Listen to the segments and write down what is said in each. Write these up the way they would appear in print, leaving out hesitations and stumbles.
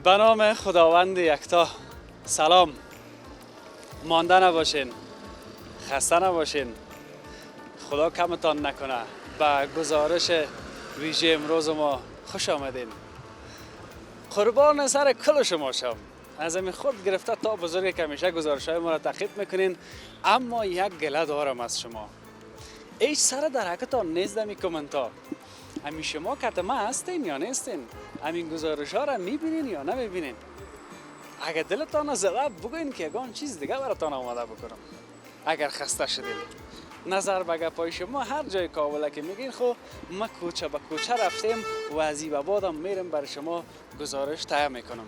به نام خداوند یکتا. سلام، مانده نباشین، خسته نباشین، خدا کمتان نکنه. به گزارش ویژه امروز ما خوش آمدین. قربان سر کل شما شم. از همین خود گرفته تا بزرگی که همیشه گزارش های ما را تعقیب میکنین، اما یک گله دارم از شما. ایش سر در حقتان نیست دمی کامنت ها. همین شما کتمه هستین یا نیستین؟ همین گزارش ها را میبینین یا نمیبینین؟ اگر دلتان زده بگوین که یگان چیز دیگه براتان آماده بکنم. اگر خسته شدین نظر به گپای شما هر جای کابل که میگین، خب ما کوچه به کوچه رفتیم و از این به بعدم میرم برای شما گزارش تهیه میکنم.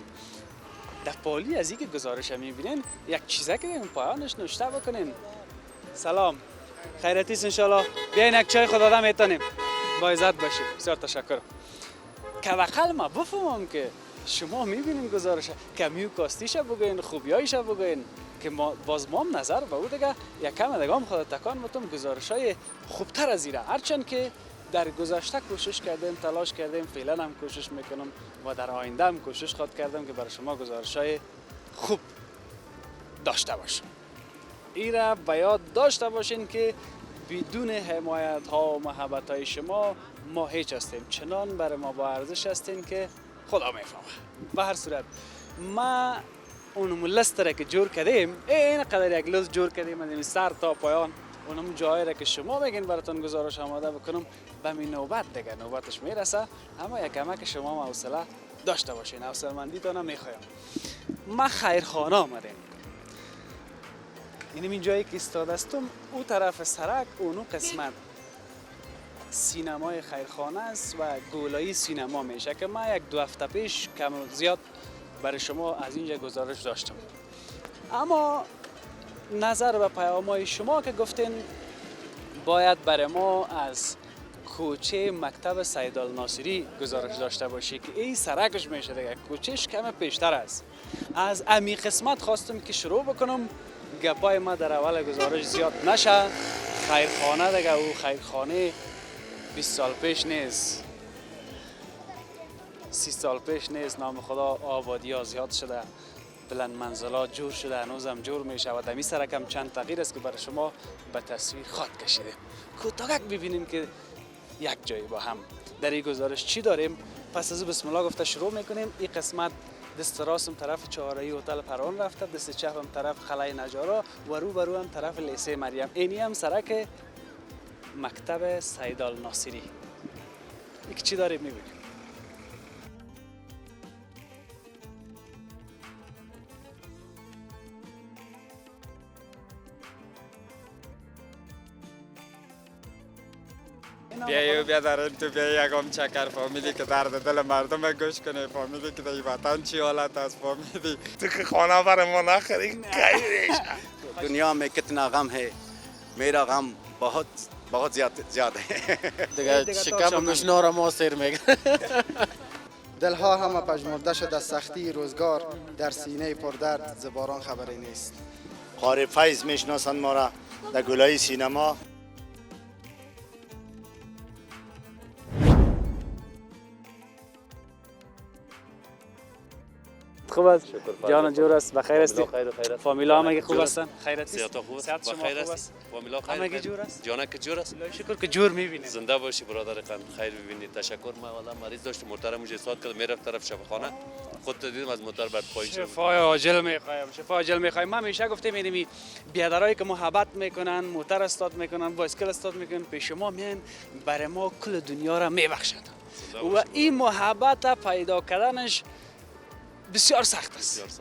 در پالی از این که گزارش میبینین یک چیزه که این پایانش نوشته بکنین. سلام، خیرتی است انشالله. بیاین یک چای خدا دم میتونیم. با عزت باشید. بسیار تشکر. که وقل ما بفهمم که شما میبینین گزارش کمیو کاستیش بگوین، خوبیایش بگوین که باز ما نظر به او دیگه یک کم دیگه هم خود تکان میتونم گزارش های خوبتر از ایره. هرچند که در گذشته کوشش کردیم، تلاش کردیم، فعلا هم کوشش میکنم و در آینده هم کوشش خود کردم که برای شما گزارش های خوب داشته باشم. ایره به یاد داشته باشین که بدون حمایت ها و محبت های شما ما هیچ هستیم. چنان برای ما با ارزش هستین که خدا میفهمه. به هر صورت ما اونم لستره که جور کردیم، این قدر یک لست جور کردیم از سر تا پایان. اونم جایی را که شما بگین براتون گزارش آماده بکنم. به می نوبت دیگه نوبتش میرسه، اما یک کمک شما حوصله داشته باشین. حوصله‌مندیتون هم میخوایم. ما خیرخانه آمدیم. این جایی که ایستاده استم، او طرف سرک اونو قسمت سینمای خیرخانه است و گولایی سینما میشه که ما یک دو هفته پیش کم و زیاد برای شما از اینجا گزارش داشتم. اما نظر به پیام‌های شما که گفتین باید برای ما از کوچه مکتب سیدالناصری گزارش داشته باشی که این سرکش میشه دیگه، کوچهش کم پیشتر است. از امی قسمت خواستم که شروع بکنم، گپای ما در اول گزارش زیاد نشه. خیرخانه دیگه، او خیرخانه 20 سال پیش نیست، 30 سال پیش نیست. نام خدا آبادی ها زیاد شده، بلند منزلات جور شده، هنوزم جور میشه و دمی سرکم چند تغییر است که برای شما به تصویر خود کشیدیم. کوتاهک ببینیم که یک جایی با هم در این گزارش چی داریم. پس از بسم الله گفته شروع میکنیم. این قسمت دست راستم طرف چهاررahی هتل پروان رفته، دست چپم طرف خلای نجارا و رو برو هم طرف لیسه مریم. اینی هم سرک مکتب سیدالناصری. یک چی داریم میبینیم. بیا دارین تو بیا یکم چکر فامیلی که درد دل مردم گوش کنه، فامیلی که در وطن چی حالت است، فامیلی تو که خانه برای ما نخرید दुनिया में कितना गम है, मेरा गम बहुत बहुत ज्यादा है. دیگه شکم گشنه را ما سیر میگه. دلها همه پژمرده شده از سختی روزگار، در سینه پردرد زباران خبری نیست. قاری فیض میشناسند ما را در گلای سینما. خوب است؟ جان جور است؟ بخیر هستی؟ فامیلا همگی خوب هستن؟ خیرتی؟ صحت خوب است؟ صحت شما بخیر خوب است؟ است؟ فامیلا خیر؟ همگی جور است؟ جانک جور است؟ الهی شکر که جور میبینید. زنده باشی برادر قند، خیر ببینید. تشکر. ما والا مریض داشت، موترم موجه ساعت کرد میرفت طرف شفاخانه، خودت دیدم از موتر بعد پایین شد. شفای عاجل میخوایم، شفای عاجل میخوایم. ما همیشه گفتیم اینمی بیادرایی که محبت میکنن، موتر استاد میکنن، بایسکل استاد میکنن، پیش ما میان برای ما کل دنیا را میبخشد و این محبت پیدا کردنش بسیار سخت است.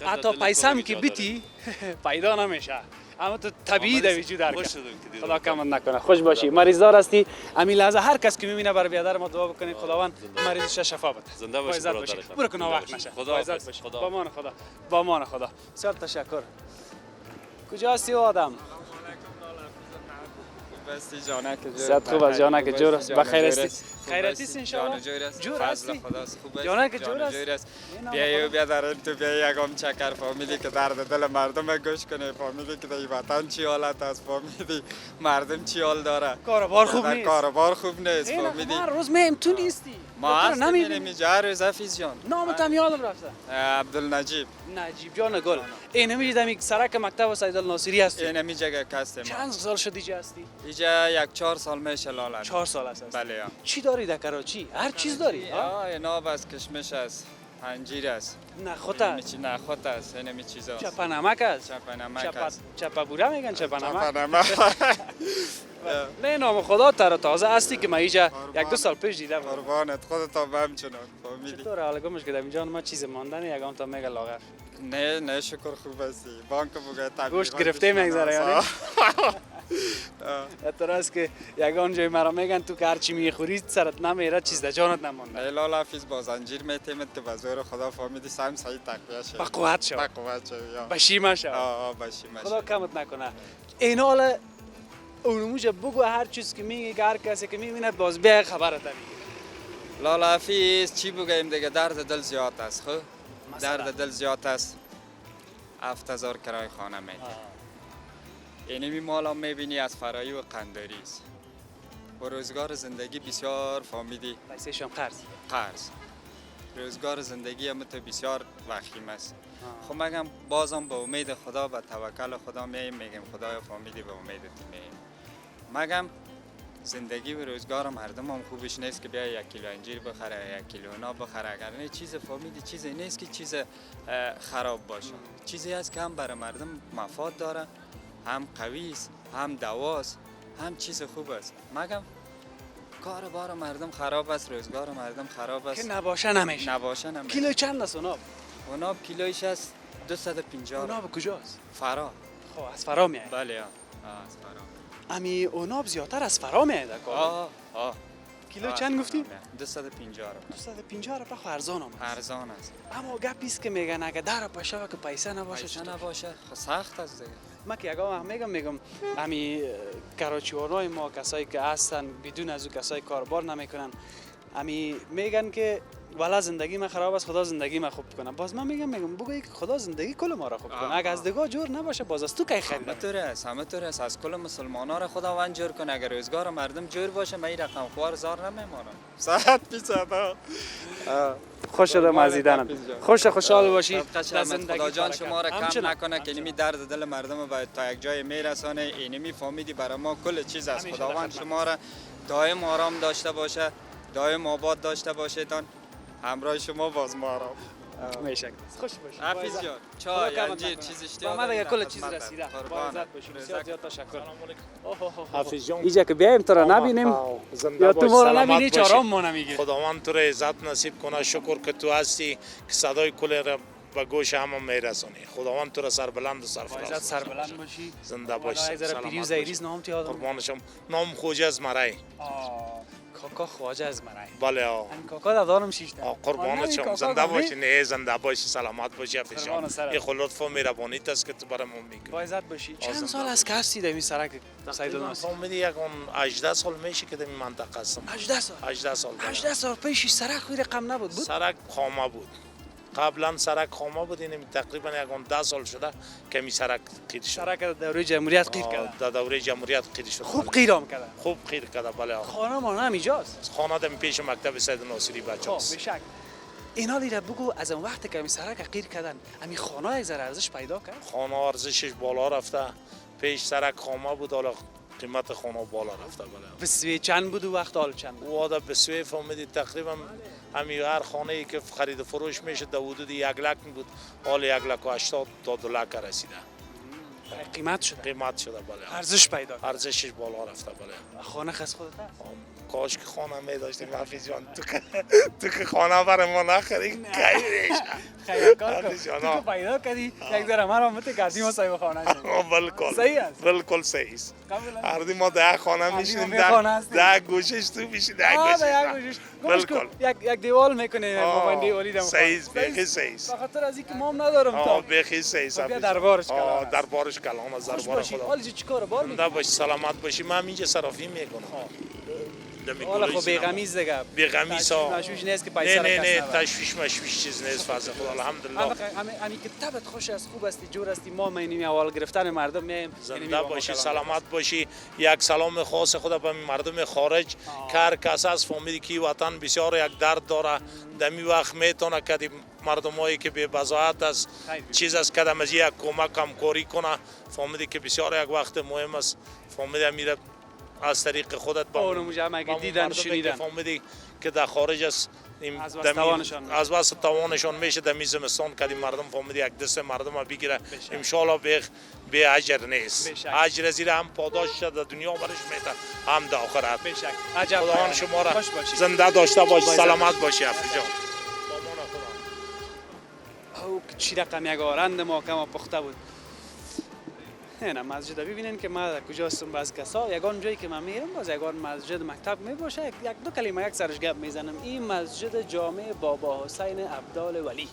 حتی پیسم که بیتی پیدا نمیشه، اما تو طبیعی در وجود داره. خدا کمت نکنه. خوش باشی. مریضدار هستی، همین لحظه هر کس که میبینه بر بیادر ما دعا بکنید خداوند مریضش شفا بده. زنده باشی برادر. برو کنه وقت نشه. خدا حافظ. با امان خدا. با امان خدا. بسیار تشکر. کجا هستی آدم؟ بستی جانک جور. صحت خوب است جانک جور است؟ بخیر هستی؟ خیرتی است ان شاء الله؟ جور هستی؟ خداست خوب است. جانک جور است؟ بیا دارین تو بیا یکم چکر فامیلی که درد دل مردم گوش کنه، فامیلی که در وطن چی حالت است، فامیلی مردم چی حال داره. کاروبار خوب نیست. کاروبار خوب نیست فامیلی. هر روز مهم تو نیستی. ما تو هستیم نمی‌بینی؟ اینمی جا روز حفیظ جان نامت هم یادم رفته. عبدالنجیب نجیب جان گل. این همیشه دمی سرک مکتب سید الناصری هستی. اینمی جگه کستیم چند سال شد اینجا هستی؟ اینجا یک 4 سال میشه لاله 4 سال است. بله یا چی داری در کراچی؟ هر چیز داری. ها؟ اینا بس کشمش است انجیر است نخوت اینمی است. چی نخوت است اینمی چیزا است چپنمک است. چپنمک است چپبوره میگن چپنمک. چپنمک نه نام خدا تر تازه هستی که ما اینجا یک دو سال پیش دیده بودم. قربانت خودت هم همچنان فهمیدی چطور حال گمش که در اینجا ما چیز ماندن یگان تا میگه لاغر. نه شکر خوب هستی بانک بگه تبلیغات گوشت گرفته میگذره یعنی. اعتراض که یگان جای مرا میگن تو که هرچی میخوری سرت نمیره چیز در جانت نمونده. نه لاله حافظ با زنجیر میتیمت که به زور خدا فهمیدی سهم صحیح تقویه شد با قوت شو. با قوت شد یا با شیمه شو. باشی خدا کمت نکنه. این حال اونموجه بگو هر چیز که میگه که هر کسی که میبینه باز بیا خبرت میگه. لاله حافظ چی بگیم دیگه درد دل زیاد است خب مثلا؟ درد دل زیاد است 7000 کرای خانه میده اینمی مالا میبینی از فرایی و قنداری است و روزگار زندگی بسیار فهمیدی پیسهشون قرض. قرض روزگار زندگی هم تو بسیار وخیم است خب مگم بازم به امید خدا و توکل خدا میگیم خدایا فهمیدی به امید تو میگیم مگم زندگی و روزگار مردم هم خوبش نیست که بیا 1 کیلو انجیر بخره 1 کیلو اونا بخره اگر نه چیز فهمیدی چیزی نیست که چیز خراب باشه چیزی است که هم برای مردم مفاد داره هم قوی است هم دواست هم چیز خوب است مگم کار بار مردم خراب است روزگار مردم خراب است که نباشه نمیشه. نباشه نمیشه کیلو چند است اوناب؟ اوناب کیلویش است 250 اوناب کجاست؟ فرا خب از فرا میاد. بله از فرا امی اوناب زیادتر از فرا میاد کار. آه کیلو چند گفتی؟ 250 رو 250 رو بخو ارزان هم. ارزان است اما گپی است که میگن اگه در پشه که پیسه نباشه پیسه چطور؟ نباشه خب سخت است دیگه ما که یگام میگم امی کراچیوانای ما کسایی که هستن بدون از او کسایی کاربار نمیکنن امی میگن که والا زندگی ما خراب است خدا زندگی ما خوب کنه باز من میگم بگویی که خدا زندگی کل ما را خوب کنه اگه از دگاه جور نباشه باز از تو کی خرید همه طور است از کل مسلمانان را خداوند جور کنه اگر روزگار مردم جور باشه من این رقم خوار زار نمیمانم 100% خوش شده مزیدنم خوشحال باشی در زندگی خدا جان شما را کم نکنه که اینمی درد دل مردم باید تا یک جای میرسانه اینمی فهمیدی برای ما کل چیز است خداوند شما را دائم آرام داشته باشه دائم آباد داشته باشه تان همراه شما باز ما آرام میشه خوش باشی حافظ جان چای انجیر چیز اشتیاق ما دیگه کل چیز خدمتت. رسیده با قربانت. عزت باشی بسیار زیاد تشکر حافظ جان اینجا که بیایم تو را نبینیم زنده یا باش، تو ما را سلامت نبینی باشی. چهارم ما نمیگیری خداوند تو را عزت نصیب کنه شکر که تو هستی که صدای کل را به گوش همه میرسانی خداوند تو را سربلند و با سرفراز عزت سربلند باشی زنده باش والا یک ذره سلامت پیریوز باش. ایریز نام تو یادم قربانشم نام خوجه از مرای کاکا خواجه از مرای بله این کاکا در دارم شیشته قربانشم زنده باشی نه زنده باشی سلامت باشی حافظ قربان جان سرت. این خود لطف و مهربانی است که تو برای ما میکنی با عزت باشی چند زنده سال از که هستی در این سرک سید الناصری فهمیدی یک اون 18 سال میشه که در این منطقه هستم 18 سال 18 سال 18 سال پیش سرک خوی رقم نبود سرک خامه بود قبلا سرک خامه بود این تقریبا یک 10 سال شده که می سرک قیر شد سرک در دوره جمهوریت قیر کرده در دوره جمهوریت قیر شد خوب قیرام کرده خوب قیر کرده بله خانه ما هم اینجاست خانه دم پیش مکتب سید ناصری خب بچه‌ست بشک اینا دیره بگو از اون وقت که این سرک قیر کردن همین خانه یک ذره ارزش پیدا کرد خانه ارزشش بالا رفته پیش سرک خامه بود حالا قیمت خانه بالا رفته بله به سوی چند بود و وقت حال چند بود وادا به سوی فهمیدی تقریبا همین هر خانه ای که خرید و فروش میشه در حدود 1 لک بود حال 1 لک و 80 تا 2 لک رسیده قیمت شده قیمت شده بله ارزش پیدا کرد ارزشش بالا رفته بله خانه خاص خودت کاش که خانه می داشتیم حافظ جان تو که خانه برای ما نخری خیلیش خیلی کار کن حافظ جان، تو که پیدا کردی یک ذره مرا مت کردیم صاحب خانه شد بالکل صحیح است. بالکل صحیح است قبول است. هر ما ده خانه ما میشینیم ده خانه هستیم. ده گوشش تو میشی ده گوشش بالکل یک دیوال میکنه ما دیوالی دم صحیح است بخی صحیح است بخاطر از اینکه ما هم ندارم آه تا بخی صحیح است خب بیا حافظ دربارش جان. کلام است. دربارش کلام از خوش دربار باشی خدا حالی چیکار بار زنده باشی سلامت باشی من اینجا صرافی میکنم دمی حالا گروه خب بیغمیز دیگه بیغمی سا تشویش نیست که نه پیسه نه را نه کس نبر. تشویش مشویش چیز نیست فضل خدا الحمدلله امی که طبت خوش است، خوب استی، جور استی، ما اینمی اول گرفتن مردم میایم زنده باشی سلامت باشی. یک سلام خاص خدا به مردم خارج که هر کس از فهمیدی که وطن بسیار یک درد داره دمی وقت میتونه که مردمایی که به بضاعت از چیز از کدام از یک کمک همکاری کنه فهمیدی که بسیار یک وقت مهم است فهمیدی میره از طریق خودت با اونو مجمع اگه دیدن شنیدن فهمیدی که در خارج است از بس توانشان از بس توانشان میشه دمی زمستان که مردم فهمیدی یک دست مردم بگیره ان به اجر نیست اجر زیر هم پاداش در دنیا برش میده هم در آخرت بشک عجب خدا شما را خوش باشی زنده داشته باش سلامت باشی افری جان او چی رقم یک آرند ما کما پخته بود نه مسجد ببینین که ما کجا هستم باز کسا یگان جایی که من میرم باز یگان مسجد مکتب می باشه یک دو کلمه یک سرش گپ میزنم این مسجد جامع بابا حسین عبدال ولی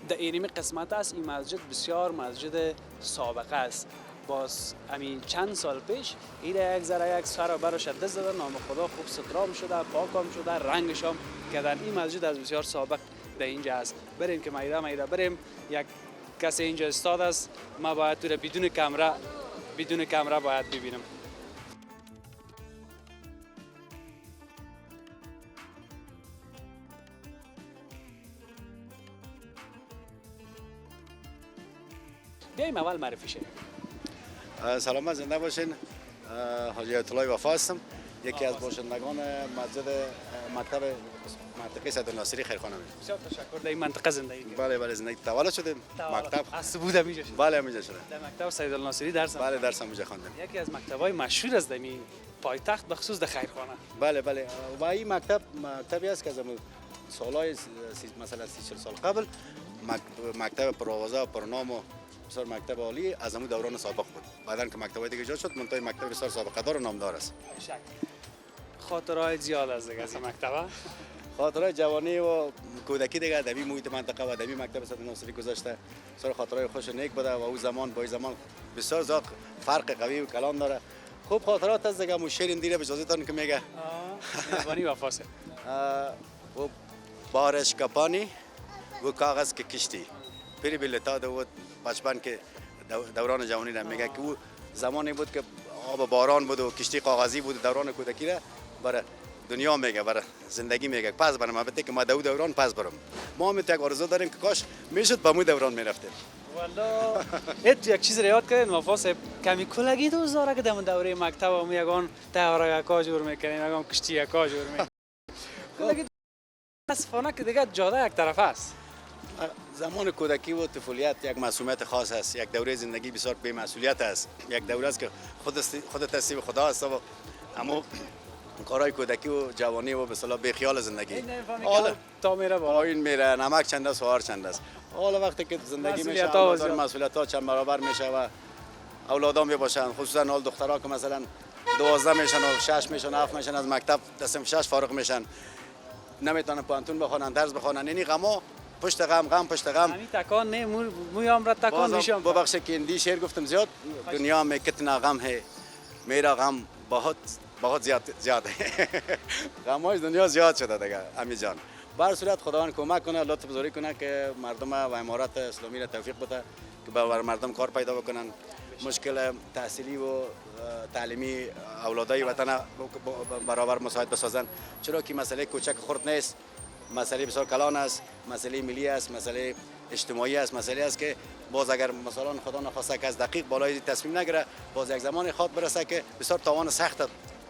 در اینمی قسمت است این مسجد بسیار مسجد سابقه است باز همین چند سال پیش این یک ذره یک سر و برش دست زدن نام خدا خوب سترام شده پاکام شده رنگش هم کردن این مسجد از بسیار سابق به اینجا است بریم که میره بریم یک کسی اینجا استاد است ما باید تو را بدون کامرا باید ببینم بیاییم اول معرفی شیم سلامت زنده باشین. حاجی آیت الله وفا هستم، یکی از باشندگان مسجد مکتب منطقه سیدالناصری خیرخانه. بسیار تشکر در این منطقه زندگی کردید. بله بله زندگی تولد شدیم مکتب. از بوده میشه شد. بله اونجا شده. در مکتب سیدالناصری درس بله درس اونجا خواندم. یکی از مکتب‌های مشهور است در پایتخت بخصوص در خیرخانه. بله بله و این مکتبی است که از سالهای مثلا 30 سال قبل مکتب پرآوازه و پرنام و بسیار مکتب عالی از همون دوران سابق بود. بعدن که مکتبای دیگه ایجاد شد منتهای مکتب بسیار سابقه دار و نامدار است. خاطرهای زیاد از دیگه از این مکتب. خاطرهای جوانی و کودکی دیگه ادبی محیط منطقه و ادبی مکتب سیدالناصری گذاشته. بسیار خاطرهای خوش و نیک بوده و اون زمان با این زمان بسیار زیاد فرق قوی و کلان داره. خوب خاطرات از دیگه مو شیرین دیره اجازه تان که میگه. مهربانی وفاست. و بارش کپانی و کاغذ که کشتی. پیری بلتا دو بچپن که دوران جوانی را میگه که او زمانی بود که آب باران بود و کشتی کاغذی بود دوران کودکی را برای دنیا میگه برای زندگی میگه پس برام البته که ما دوران پس برم ما هم یک آرزو داریم که کاش میشد با مو دوران میرفتیم والا ات یک چیز را یاد کردین وفا صاحب کمی کلگی تو زاره که در دوره مکتب هم یگان تهرا کا جور میکنیم یگان کشتی کا جور میکنیم کلگی اسفانه که دیگه جاده یک طرف است زمان کودکی و طفولیت یک مسئولیت خاص است یک دوره زندگی بسیار بی مسئولیت است یک دوره است که خودت تسلیم خدا است و اما کارهای کودکی و جوانی و به اصطلاح بی خیال زندگی حالا تا میره با این میره نمک چند است و هر چند است حالا وقتی که زندگی میشه مسئولیت ها چند برابر میشه و اولادام باشن خصوصا حال دخترها که مثلا 12 میشن و 6 میشن 7 میشن از مکتب دسم 6 فارغ میشن نمیتونن پانتون بخونن درس بخونن یعنی غما پشت غم پشت غم همین تکان نه مویام را تکان میشم ببخشید که اندی شعر گفتم زیاد دنیا में कितना غم है मेरा غم बहुत زیاد है غمای دنیا زیاد شده دیگه امی جان به هر صورت خداوند کمک کنه لطف بزرگی کنه که مردم و امارات اسلامی را توفیق بده که بر مردم کار پیدا بکنن مشکل تحصیلی و تعلیمی اولادای وطن برابر مساعد بسازن چرا که مسئله کوچک خرد نیست مسئله بسیار کلان است مسئله ملی است مسئله اجتماعی است مسئله است که باز اگر مثلا خدا نخواسته که از دقیق بالای تصمیم نگیره باز یک زمان خاط برسه که بسیار تاوان سخت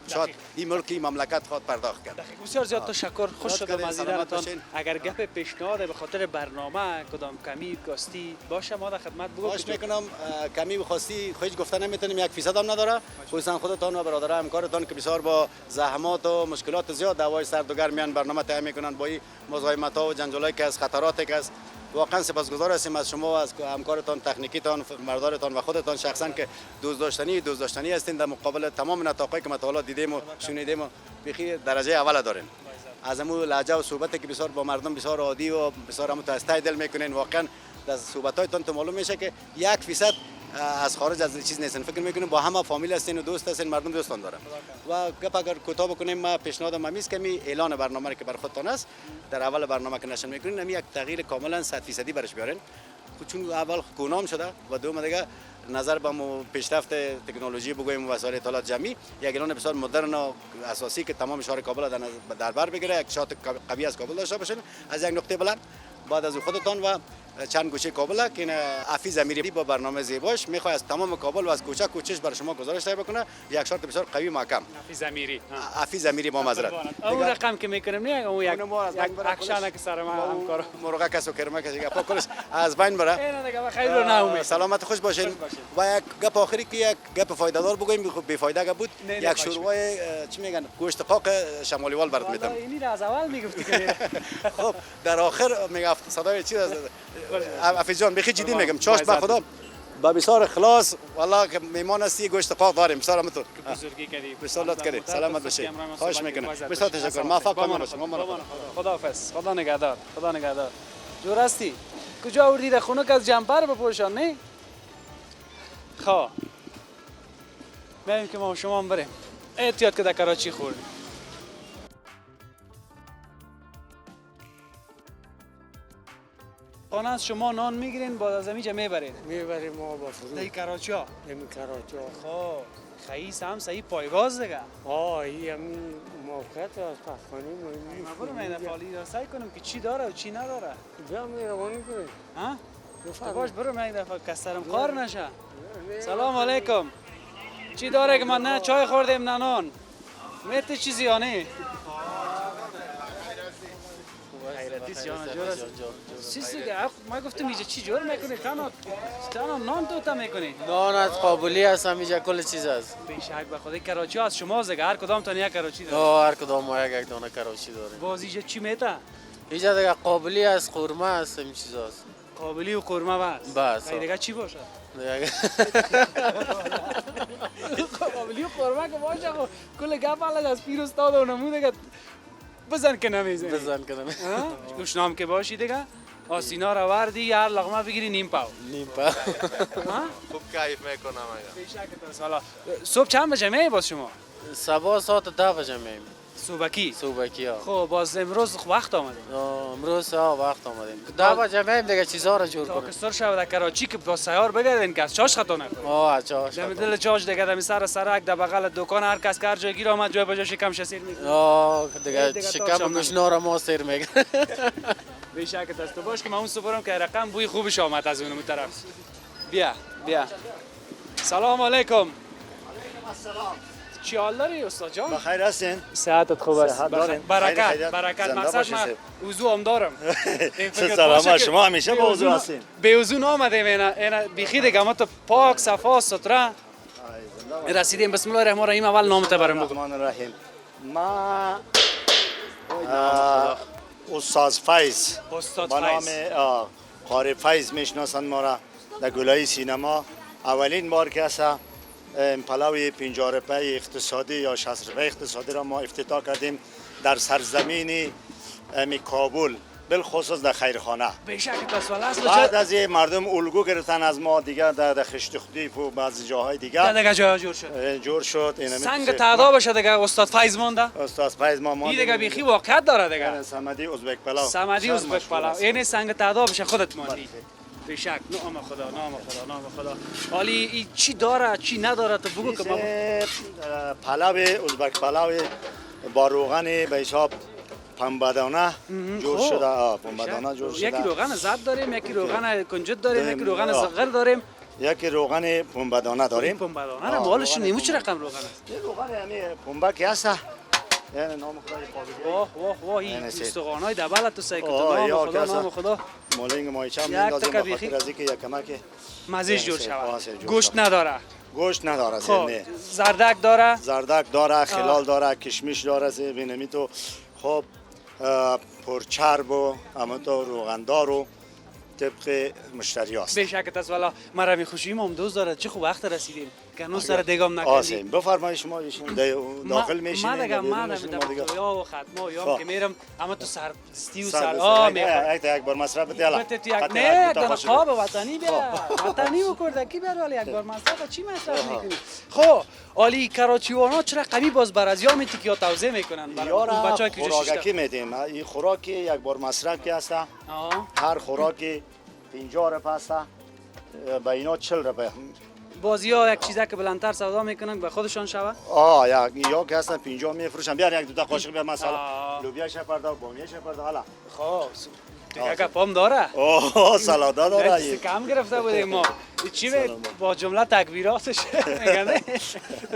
شاید این ملکی مملکت خود پرداخت کرد بسیار زیاد تشکر خوش شدم از دیدارتان اگر گپ پیشنهاد به خاطر برنامه کدام کمی کاستی باشه ما در خدمت بگو خواهش میکنم کمی بخواستی خودش گفته نمیتونیم 1% هم نداره خصوصا خودتان و برادرای همکارتان که بسیار با زحمات و مشکلات زیاد دوای سرد و گرم میان برنامه تهیه میکنن با این مزاحمت ها و جنجالایی که از خطراتی که از واقعا سپاسگزار هستیم از شما و از همکارتان تکنیکیتان مردارتان و خودتان شخصا که دوست داشتنی هستین در مقابل تمام نطاقی که ما تا حالا دیدیم و شنیدیم و بخیر درجه اول دارین از همون لهجه و صحبتی که بسیار با مردم بسیار عادی و بسیار هم تا دل میکنین واقعا در صحبتایتان تو معلوم میشه که 1% از خارج از چیز نیستن، فکر میکنیم با همه فامیل هستین و دوست هستین، مردم دوستان دارم. و گپ اگر کوتاه بکنیم، ما پیشنهادم همیست که می اعلان برنامه که بر خودتان است در اول برنامه که نشون میکنین، هم یک تغییر کاملا 100% برش بیارین. چون اول کونام شده و دوم دیگه نظر به پیشرفت تکنولوژی بگویم و وسایل اطلاعات جمعی، یک اعلان بسیار مدرن و اساسی که تمام شهر کابل در بر بگیره، یک شات قوی از کابل داشته باشین از یک نقطه بلند. بعد از خودتان و چند گوشه کابل که عفیظ امیری با برنامه زیباش میخواد از تمام کابل و از کوچه کوچش برای شما گزارش تهیه بکنه، یک شرط بسیار قوی محکم. عفیظ امیری با معذرت. اون رقم که میکنیم نه اون یک اکشن که سر ما همکارا مرغ کس و کرمه کسی گپ کلش از بین بره. اینا دیگه خیر رو نه سلامت خوش باشین. و یک گپ آخری که یک گپ فایده دار بگویم، بی فایده بود. یک شروع چی میگن گوشت قاق شمالی وال برات میدم. اینی از اول میگفتی که خب در آخر میگفت صدای چی از عفیظ جان بخی جدی میگم چاشت به خدا با بسیار اخلاص والله که میمان هستی گوشت قاق داریم بسیار همتون بزرگی کردی بسیار لطف کردی سلامت باشی خواهش میکنم بسیار تشکر موفق باشید خداحافظ خدا نگهدار خدا نگهدار جور هستی کجا آوردی در خونه که از جمپر بپوشان نه خب بریم که ما شما هم بریم احتیاط که در کراچی خوردیم خانه از شما نان میگیرین بعد از اینجا میبرین میبریم ما با فرود در کراچی ها نمی کراچی خب خیس هم صحیح پایگاز دیگه این همین موقعیت از پخمانی مهمی ما برو من فعالی را سعی کنم که چی داره و چی نداره بیا میروانی کنیم ها باش برو من یک دفعه کسرم کار نشه سلام علیکم چی داره که ما نه چای خوردیم نه نان میت چیزی یا نه خیرتی سیانا جور است چیزی که ما گفتم اینجا چی جور میکنی تنها نان توتا میکنی نان از قابلی هست اینجا کل چیز است بیشک به خدا کراچی از شما زگه هر کدام تا یک کراچی داره هر کدام ما یک دانه کراچی داریم باز اینجا چی میته اینجا دیگه قابلی است قورمه است این چیزاست قابلی و قورمه بس دیگه چی باشه قابلی و قورمه که باشه کل گپ حالا از پیر استاد و نمو دیگه بزن که نمیزنی بزن که نمیزنی گوشنام که باشی دیگه آسینا رو وردی هر لقمه بگیری نیم پاو خوب کیف میکنم حالا صبح چند بجه میای باز شما؟ صبح ساعت 10 بجه میایم صبحکی ها خب باز امروز وقت آمدیم امروز وقت آمدیم 10 بجه میایم دیگه چیزا رو جور کنیم کسر شب در کراچی که با سیار بگردین که از چاش خطا نکنه چاش دم دل چاش دیگه دم سر سرک در بغل دکان هر کس که هر جای گیر آمد جای بجا شکم شسیر میکنه دیگه شکم گوشنار ما سیر میگه بیشک دست باش که من اون صبحم که رقم بوی خوبش آمد از اون طرف بیا سلام علیکم چی حال داری استاد جان؟ بخیر هستین؟ صحتت خوب است. برکت مقصد من وضو هم دارم. سلام شما همیشه با وضو هستین. به وضو نآمدیم اینا بیخی دیگه ما تو پاک صفا ستره رسیدیم. بسم الله الرحمن الرحیم. اول نامت برام بگو. الرحمن الرحیم. ما استاد فیض با نام قاری فیض میشناسند ما را در گلای سینما. اولین بار که است پلاوی 50 روپیه اقتصادی یا 60 روپیه اقتصادی را ما افتتاح کردیم در سرزمین کابل، بالخصوص در خیرخانه. بعد از این مردم الگو گرفتن از ما دیگه در خشتخدیف و بعضی جاهای دیگه جور شد. سنگ تعدا بشه دیگه استاد فیض مونده. استاد فیض ما این دیگه بیخی واقعیت داره دیگه. سمدی ازبک پلاو. سمدی ازبک پلاو. این سنگ تعدا بشه خودت موندی. بیشک نام خدا. حالی چی داره چی نداره تو بگو که ما پلاو ازبک پلاو با روغن به حساب پنبه‌دانه جور شده. پنبه‌دانه جور شده. یکی روغن زرد داریم، یکی روغن کنجد داریم، یکی روغن صغیر داریم، یکی روغن پنبه‌دانه داریم. پنبه‌دانه را مالش نمی‌مونه چه رقم روغن است؟ روغن یعنی پنبه که هست. یعنی نام خدا واه این استخوانای دبل تو سعی کنم نام خدا مولینگ مایچم میندازیم به خاطر از اینکه یک کمک مزیج جور شود. گوشت نداره. گوشت نداره. خب زردک داره. زردک داره، خلال داره، کشمش داره. ببینید تو خب پرچرب و همونطور روغندار و طبق مشتری هست. بیشک است. والا مرا خوشیم هم دوست داره. چه خوب وقت رسیدیم کنون سر دیگام نکردی. آسیم بفرمایید شما ایشون داخل میشین. من دیگه ما در خویا و ختما یا خب. که میرم اما تو سر ستی و سر سر آ میخوام. یک بار مصرف دیالا. نه در خواب وطنی بیا. وطنی و کردکی بیا ولی یک بار مصرف چی مصرف میکنی؟ خب علی کراچیوانا چرا قوی باز بر از یام تیکیا توزیع میکنن برای یارا بچه‌ای که خوراکی میدیم. این خوراکی یک بار مصرف کی است؟ هر خوراکی 50 روپیه است. با اینا 40 روپیه. بازی ها یک چیزی که بلندتر سودا میکنن به خودشان شوه. یا که هستن 50 میفروشن. بیار یک دو تا قاشق بیار مثلا لوبیا شپرده و بامیه شپرده حالا. خب دیگه گپام داره. سلادا داره. کم گرفته بودیم ما. چی با جمله تکبیراتش میگن.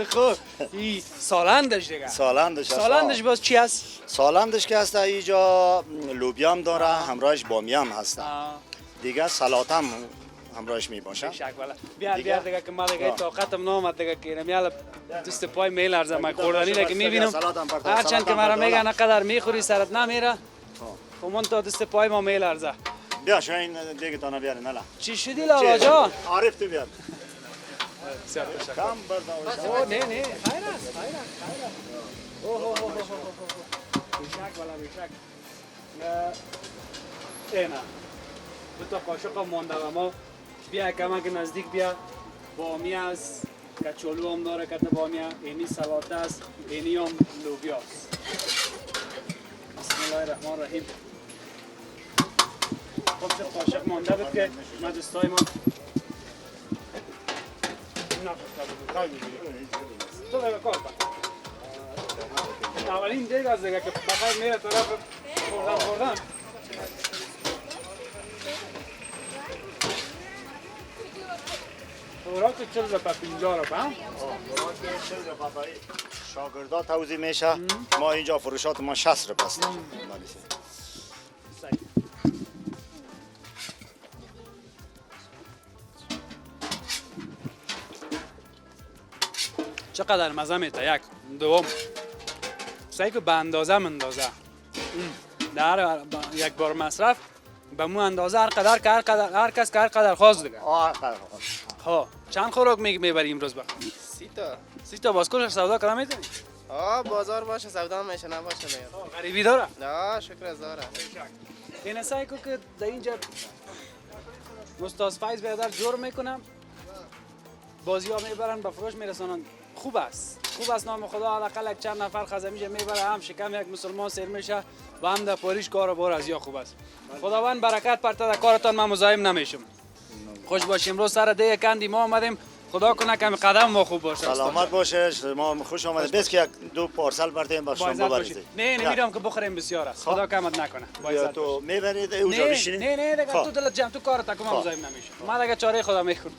خب این سالندش دیگه. سالندش باز چی است؟ سالندش که هست اینجا لوبیا هم داره همراهش بامیه هم هست. دیگه سلات هم همراهش می باشه. بیار دیگه که ما دیگه طاقتم نامد دیگه که میال دست پای میل ارزم من خوردنی دیگه میبینم هرچند که مرا میگن نقدر میخوری سرت نمیره. خب من تا دست پای ما میل ارزه. بیا شو این دیگه تانا بیارین حالا. چی شدی لالا جان؟ عارف تو بیار. کم بردا. نه خیر است. اوه بیشک والا بیشک. اینا دو تا قاشق مونده و ما بیا کمک نزدیک بیا. بامیه است، کچالو هم داره کته بامیه، اینی سلات است، اینی هم لوبیا است. بسم الله الرحمن الرحیم. خب چه قاشق مونده بود که مجلسای ما تو دیگه کار کن. اولین دیگه از دیگه که بخیر میره طرف خوردن. خوراک 40 روپیه 50 روپیه. خوراک 40 روپیه شاگردا توزیع میشه. ما اینجا فروشات ما 60 روپیه است. چقدر مزه میده یک دوم سعی که به اندازه مندازه در یک بار مصرف به مو اندازه هر قدر که هر کس که هر قدر خواست دیگه. ها چند خوراک میبری امروز با 30 تا باز کلش سودا کردن میتونی؟ بازار باشه سودا میشه نباشه میاد. غریبی داره؟ نه شکر از داره. این سعی که در اینجا استاد فایز بیادر جور میکنم بازی ها میبرن به فروش میرسونن. خوب است نام خدا حداقل یک چند نفر خزمیشه میبره هم شکم یک مسلمان سیر میشه و هم در پاریش کار بار از یا خوب است. خداوند برکت پرته در کارتان. من مزاحم نمیشم. خوش باشیم. امروز سر ده کندی ما آمدیم. خدا کنه که قدم ما خوب باشه. سلامت باشه. ما خوش آمدید. بس که یک دو پارسل بردیم با شما ببرید. نه نمیرم که بخوریم بسیار است. خدا کمت نکنه. با تو میبرید اونجا بشینید. نه دیگه تو دلت جمع تو کارت که ما مزاحم نمیشم. ما دیگه چاره خدا میخورد.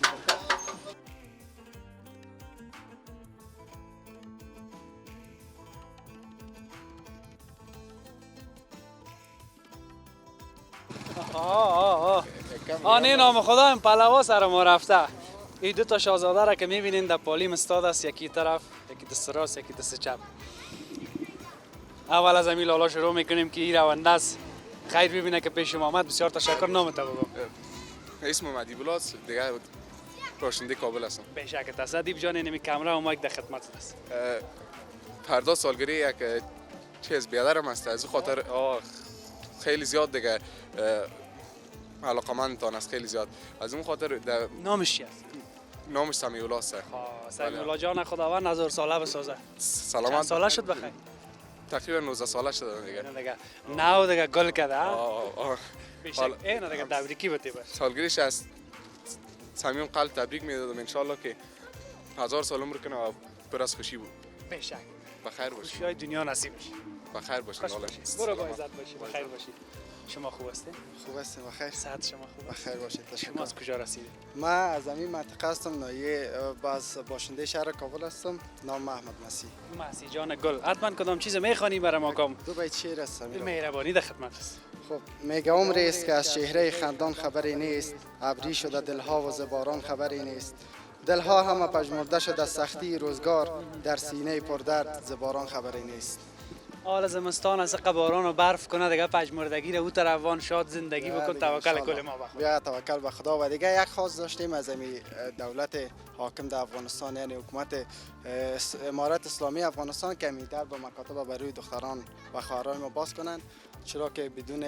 نه نام خدا این پلوا سر ما رفته. این دو تا شاهزاده را که میبینین در پالیم استاد است. یکی طرف یکی دست راست یکی دست چپ. اول از همین لالا شروع میکنیم که این رونده است. خیر ببینه که پیش ما آمد. بسیار تشکر. نامت بگو. اسم مدیب الله دیگه راشنده کابل هستم. بشک تصدیب جان اینمی کامرا و مایک در خدمت است. فردا سالگیری یک چیز بیادرم است. از خاطر خیلی زیاد دیگه علاقمندتان است. خیلی زیاد از اون خاطر نامش چی است؟ نامش سمیع الله است. سمیع الله جان خداوند 1000 ساله بسازه. سلامت. چند ساله شد بخیر؟ تقریبا 19 ساله شده دیگه. نه دیگه گل کرده. بشک اینا دیگه تبریکی بده باش. سالگیریش از صمیم قلب تبریک میدادم. ان شاء الله که 1000 سال عمر کنه و پر از خوشی بود. بشک. بخیر باشی. خوشی دنیا نصیب بشه. بخیر باشی. برو با عزت باشی. بخیر باشی. شما خوب هستید؟ خوب هستیم بخیر. صحت شما خوب؟ بخیر باشید. تشکر. شما از کجا رسیدید؟ من از این منطقه هستم. نایه باز باشنده شهر کابل هستم. نام محمد مسیح. مسیح جان گل. حتما کدام چیز میخوانی برای ما کام؟ دو بیت شعر است. مهربانی در خدمت است. خب میگه عمری است که از چهره خندان خبری نیست. ابری شده دلها و زباران خبری نیست. دلها همه پژمرده شده از سختی روزگار. در سینه پردرد زباران خبری نیست. حال زمستان از باران و برف کنه دیگه پژمردگی رو تو روان شاد زندگی بکن توکل کل ما بخدا. بیا توکل به خدا. و دیگه یک خواست داشتیم از امی دولت حاکم در افغانستان، یعنی حکومت امارت اسلامی افغانستان، که می در به مکاتب برای دختران و خواهران ما باز کنن، چرا که بدون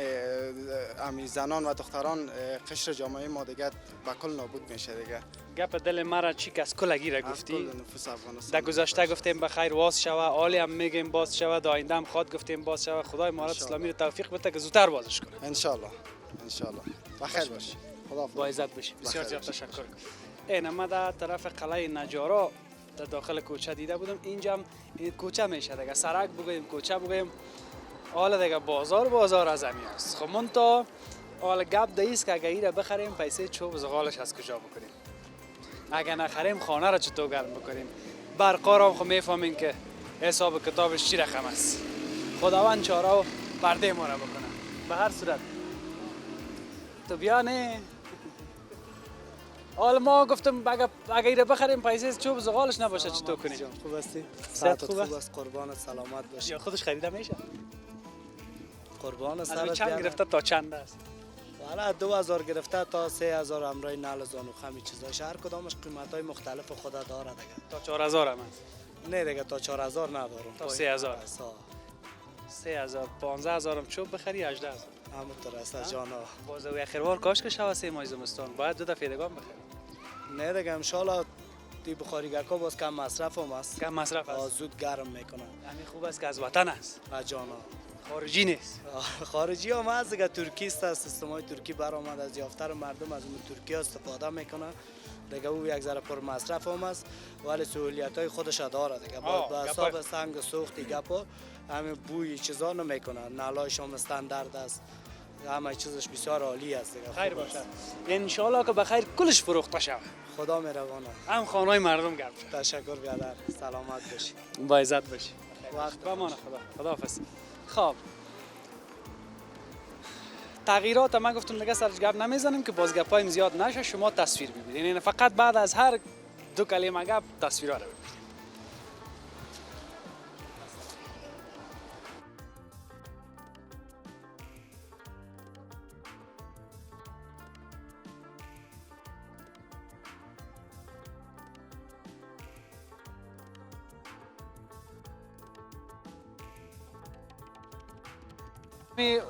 امی زنان و دختران قشر جامعه ما دیگه به کل نابود میشه دیگه. گپ دل مرا چی کس کلگی را از گفتی؟ کل نفوس افغانستان. در گذشته گفتیم بخیر واس شوه، حالی هم میگیم باز شوه، در آینده هم خواد گفتیم باز شوه. خدای امارت اسلامی رو توفیق بده که زودتر بازش کنه. ان شاء الله بخیر باشی. خدا با عزت باشی. بسیار بخیر زیاد تشکر. این ما در طرف قلعه نجارا در داخل کوچه دیده بودم. اینجا هم این کوچه میشه دیگه، سرک بگویم کوچه بگویم. حالا دیگه بازار از همین است. خب من تا حالا گپ دایست که اگه ایره بخریم پیسه چوب زغالش از کجا بکنیم، اگه نخریم خانه را چطور گرم بکنیم، برقا را خب میفهمین که حساب کتابش چی رقم است. خداوند چاره و پرده ما را بکنه. به هر صورت تو بیا نه حالا ما گفتم اگه ایره بخریم پیسه چوب زغالش نباشه چطور کنیم؟ خوب هستی؟ صحت خوب است؟ قربانت، سلامت باشی. یا خودش خریده میشه؟ قربان از سرت چند بیارم. گرفته تا چند است؟ حالا 2000 گرفته تا 3000 امرای نال زانو خمی چیزاش، هر کدامش قیمت های مختلف خدا داره دیگه. تا 4000 هم است. نه دیگه تا 4000 ندارم. تا 3000 3000 15000 هم چوب بخری 18000 همونطور است جانا. باز و اخروار کاش که شوا 3 ماه زمستان باید 2 دفعه دیگه بخری. نه دیگه ان شاء الله تی بخاریگاکا باز کم مصرف هم است. کم مصرف است. زود گرم میکنه. همین خوب است که از وطن است. جانا. خارجی نیست. خارجی هم هست دیگه، ترکی است، سیستمای ترکی برآمد، از یافتر مردم از اون ترکیه استفاده میکنه دیگه. او یک ذره پر مصرف هم است ولی سهولیت های خودش داره دیگه. با حساب سنگ سوختی گپا همین بوی چیزا نمیکنه. نالایش هم استاندارد است، همه چیزش بسیار عالی است دیگه. خیر باشه ان شاء الله که بخیر کلش فروخته شود. خدا مهربانه. هم خانه‌های مردم گرم شد. تشکر برادر، سلامت باشی. با عزت باشی. وقت با امان خداحافظ. خب تغییرات ما گفتم دیگه سرش گپ نمیزنیم که باز گپایم زیاد نشه، شما تصویر ببینید. یعنی فقط بعد از هر 2 کلمه گپ تصویرا رو ببینید.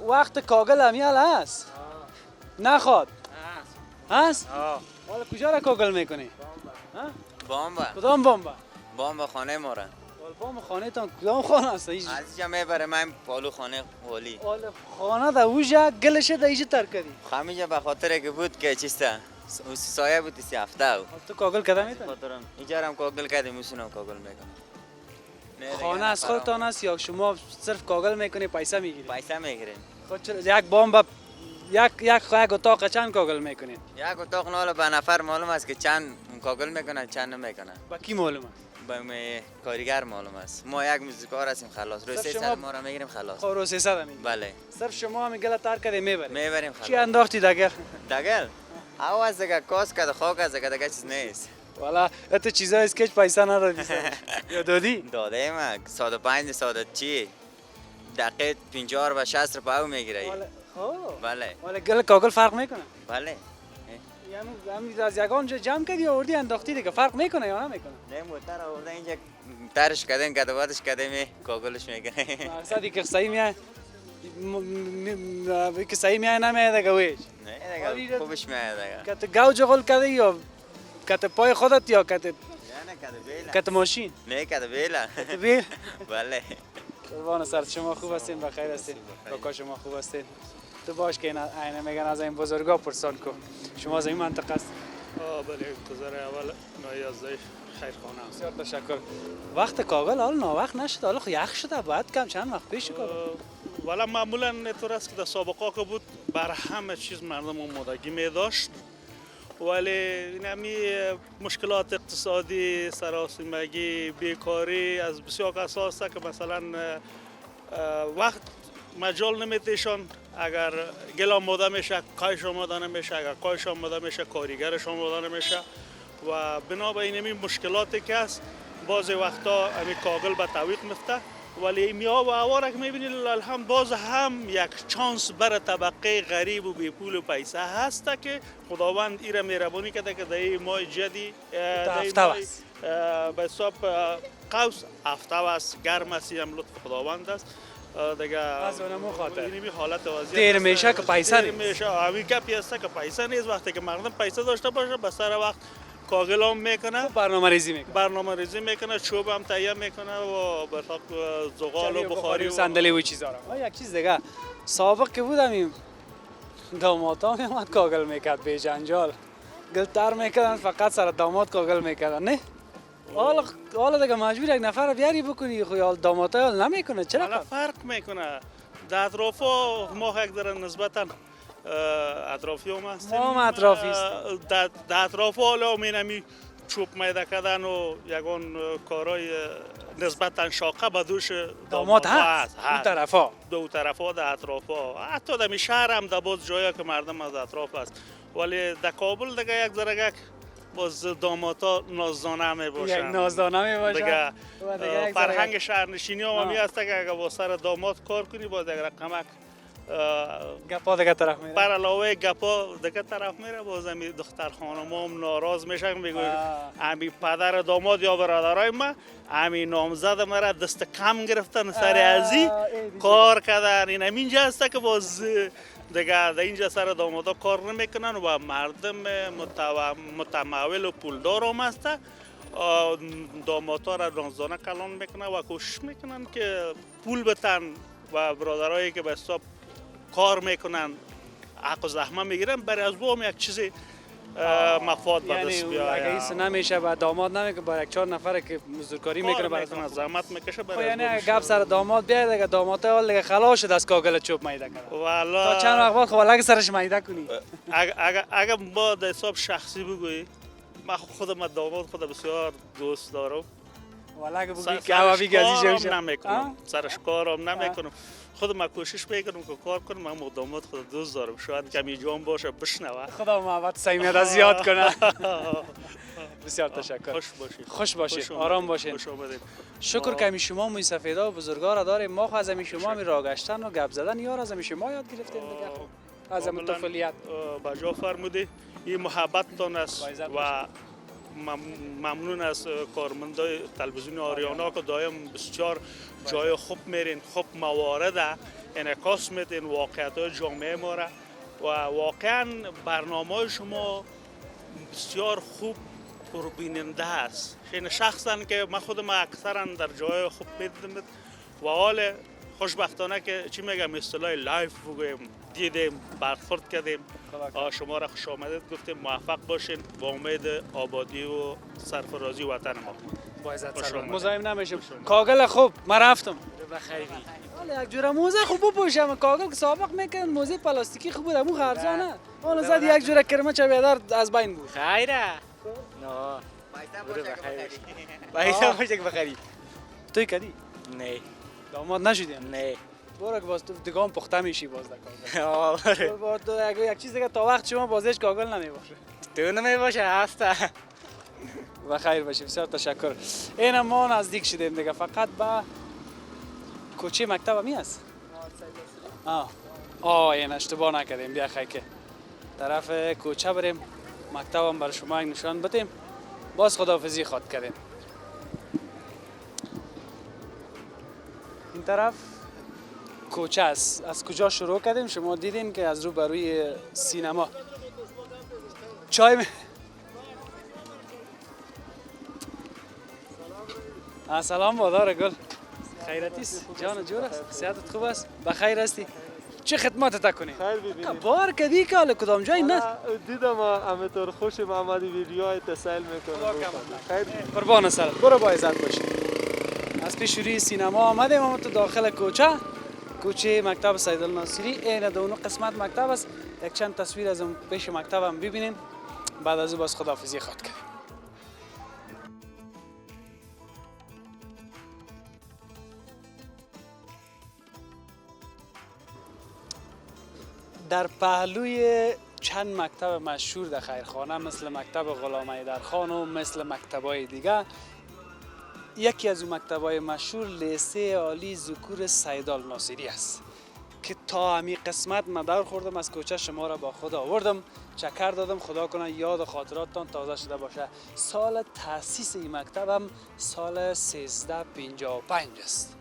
وقت کاغل همیال هست؟ نخواد؟ هست؟ حالا کجا را کاغل میکنی؟ بامبا. کدام بامبا؟ بامبا خانه ما را. بام خانه تان کدام خانه است؟ از اینجا میبره من پالو خانه والی. خانه دا اوجا گلشه دا ایجا تر کردی؟ خمیجا به خاطر که بود که چیستا سایه بود 3 هفته. تو کاغل کده میتونی؟ خاطرم اینجا هم کاغل کردیم میشونم کاغل میکنم. خانه از خودتان است یا شما صرف کاغل میکنی پیسه میگیری؟ پیسه میگیریم. خود چرا یک بامبا یک اتاق چند کاغل میکنین؟ یک اتاق ناله به نفر معلوم است که چند کاغل میکنن چند نمیکنن. با کی معلومه؟ به کارگر معلوم است. ما یک موزیکار هستیم خلاص. روی 300 ما را میگیریم خلاص. خب روی 300 میگیریم. بله. صرف شما هم گل تر کردی میبریم خلاص. چی انداختی دگل؟ دگل؟ آواز دیگه کاس کرده خاک از دیگه چیز نیست. والا تو چیزا است که پیسه ندادی. یا دادی؟ داده ما 105 100 چی؟ دقیقه 50 و 60 روپیه میگیره. بله. والا گل کاغل فرق میکنه؟ بله. یعنی از یگان جمع کردی آوردی انداختی دیگه فرق میکنه یا نمیکنه؟ نه موتر آورده اینجا ترش کردن کدواتش کردیم کاغلش میگیره. مقصدی که صحیح میای که صحیح میای نمیاد دیگه ویش. نه دیگه خوبش میاد دیگه. کت گاو جغل کردی یا کت پای خودت یا کت نه کت بیل. کت ماشین؟ نه کت بیل. کت بیل؟ بله. قربان سر شما خوب هستین بخیر هستین کاکا شما خوب هستین تو باش که این میگن از این بزرگا پرسان کو شما از این منطقه است بله گذر اول نایازده خیرخانه بسیار تشکر وقت کاغل حالا ناوقت نشد حالا یخ شده باید کم چند وقت پیش کاغل والا معمولا اینطور است که در سابقا که بود بر همه چیز مردم آمادگی می داشت ولی اینمی مشکلات اقتصادی سراسیمگی بیکاری از بسیار اساس است که مثلا وقت مجال نمیتیشان اگر گل آماده میشه کایش آماده نمیشه اگر کایش آماده میشه کارگرش آماده نمیشه و بنا به این مشکلاتی که است بعضی وقتا امی کاغل به تعویق میفته ولی میا و هوا را که میبینید الحمد باز هم یک چانس بر طبقه غریب و بی پول و پیسه هست که خداوند ایره مهربانی کرده که در ماه جدی هفته است به حساب قوس هفته است گرم است هم لطف خداوند است دیگه از اونمو خاطر اینمی حالت وضعیت دیر میشه که پیسه دیر میشه همین گپی است که پیسه نیست وقتی که مردم پیسه داشته باشه به سر وقت کاغل هم میکنه برنامه ریزی میکنه چوب هم تهیه میکنه و برطاق زغال و بخاری و صندلی و چیزا را یک چیز دیگه سابق که بودم این دامادا میامد کاغل میکرد به جنجال گلتر میکردن فقط سر داماد کاغل میکردن نه حالا دیگه مجبور یک نفر بیاری بکنی خیال دامادا حال نمیکنه چرا فرق میکنه در اطراف ما یک در نسبتا اطرافی هم هستیم ما هم اطرافی در اطراف حالا مینمی چوب میده کردن و یگان کارهای نسبتا شاقه به دوش داماد هست دو طرفا در اطرافا حتی در شهر هم در باز جایی که مردم از اطراف است ولی در کابل دیگه یک ذره باز دامادا نازدانه می باشن یک نازدانه می باشن دیگه فرهنگ شهرنشینی هم همی هست که اگر با سر داماد کار کنی باز یک رقمک گپا دیگه طرف میره بر علاوه گپا دیگه طرف میره باز همی دختر خانم هم ناراض میشن میگوی همی پدر داماد یا برادرای ما همی نامزد مرا دست کم گرفتن سر ازی کار کردن این همینجا هست که باز دیگه در اینجا سر دامادا کار نمیکنن و مردم متمول و پولدار هم هست دامادا را نازدانه کلان میکنن و کوشش میکنن که پول بتن و برادرایی که به حساب کار میکنن حق و زحمه میگیرن برای از بو هم یک چیزی مفاد به دست بیاید اگه ایسا نمیشه و داماد نمیکنه با یک 4 نفر که مزدورکاری میکنه برای زحمت میکشه یعنی گپ سر داماد بیاد دیگه داماد حال دیگه خلاص شد از کاغل چوب میده کنه والا تا چند وقت بعد خب لگ سرش میده کنی اگه با در حساب شخصی بگویی من خودم داماد خود بسیار دوست دارم والا که بگی که هوا بیگازی شوشه نمیکنم سرش کارم نمیکنم خودم من کوشش میکنم که کار کنم من مقدمات خود دوست دارم شاید کمی جان باشه بشنوه خدا محبت صمیمیت زیاد کنه بسیار تشکر خوش باشید آرام باشید شکر که همی شما موی سفیدا و بزرگا را داریم ما از همی شما همی راه گشتن و گپ زدن یار از همی شما یاد گرفتیم دیگه از همی طفولیت بجا فرمودی این محبتتان است و ممنون از کارمندای تلویزیون آریانا که دایم بسیار جای خوب میرین خوب موارد انعکاس میدین واقعیت جامعه ما را و واقعا برنامه شما بسیار خوب پربیننده است این شخصا که من خودم اکثرا در جای خوب میدیدم و حال خوشبختانه که چی میگم اصطلاح لایف بگویم دیدیم برخورد کردیم شما را خوش آمدید گفتیم موفق باشین با امید آبادی و سرفرازی وطن ما با عزت سلام مزاحم نمیشم کاغل خوب من رفتم بخیری حالا یک جوره موزه خوب بپوشم کاغل که سابق میکردن موزه پلاستیکی خوب بود همون خرزانه حالا زد یک جوره کرمه چویدار از بین بود خیره نه پیسه باشه که بخری توی کدی نه داماد نشدی نه برو که باز تو دیگه هم پخته میشی باز در کاغل یک چیز دیگه تا وقت شما بازش کاغل نمیباشه تو نمیباشه هسته و خیر باشه بسیار تشکر این ما نزدیک شدیم دیگه فقط با کوچه مکتب همی هست این اشتباه نکردیم بیا خیلی که طرف کوچه بریم مکتب هم برای شما یک نشان بدیم باز خداحافظی خواد کردیم این طرف کوچه است از کجا شروع کردیم شما دیدین که از رو بروی سینما چای سلام بادار گل خیرتیست جان جور است صحتت خوب است بخیر هستی چه خدمت کنی خیر ببینید بار کدی که حالا کدام جای نه دیدم همینطور خوش محمدی ویدیوهای تسهیل میکنم خیر قربان سرت برو با عزت باشی از پیش روی سینما آمدیم اما تو داخل کوچه مکتب سیدالناصری این دونو قسمت مکتب است یک چند تصویر از اون پیش مکتب هم ببینیم بعد از او باز خداحافظی خواد کنیم در پهلوی چند مکتب مشهور در خیرخانه مثل مکتب غلام حیدرخان و مثل مکتب‌های دیگه یکی از اون مکتب‌های مشهور لیسه عالی ذکور سیدال ناصری است که تا همی قسمت من دور خوردم از کوچه شما را با خود آوردم، چکر دادم. خدا کنه یاد و خاطراتتان تازه شده باشه. سال تأسیس این مکتب هم سال 1355 است،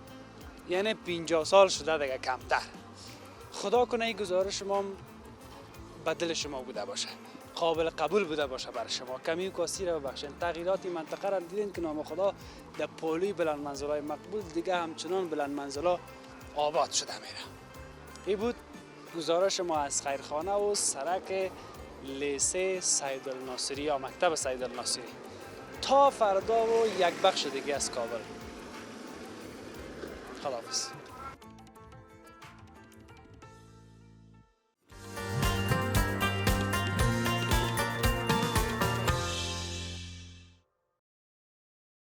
یعنی 50 سال شده دیگه کمتر. خدا کنه این گزارش شما به دل شما بوده باشه، قابل قبول بوده باشه برای شما. کمی و کاسی را ببخشید. تغییرات منطقه را دیدین که نام خدا در پولی بلند منزلای مقبول دیگه همچنان بلند منزلا آباد شده میره. این بود گزارش ما از خیرخانه و سرک لیسه سیدالناصری یا مکتب سیدالناصری. تا فردا و یک بخش دیگه از کابل. خداحافظ.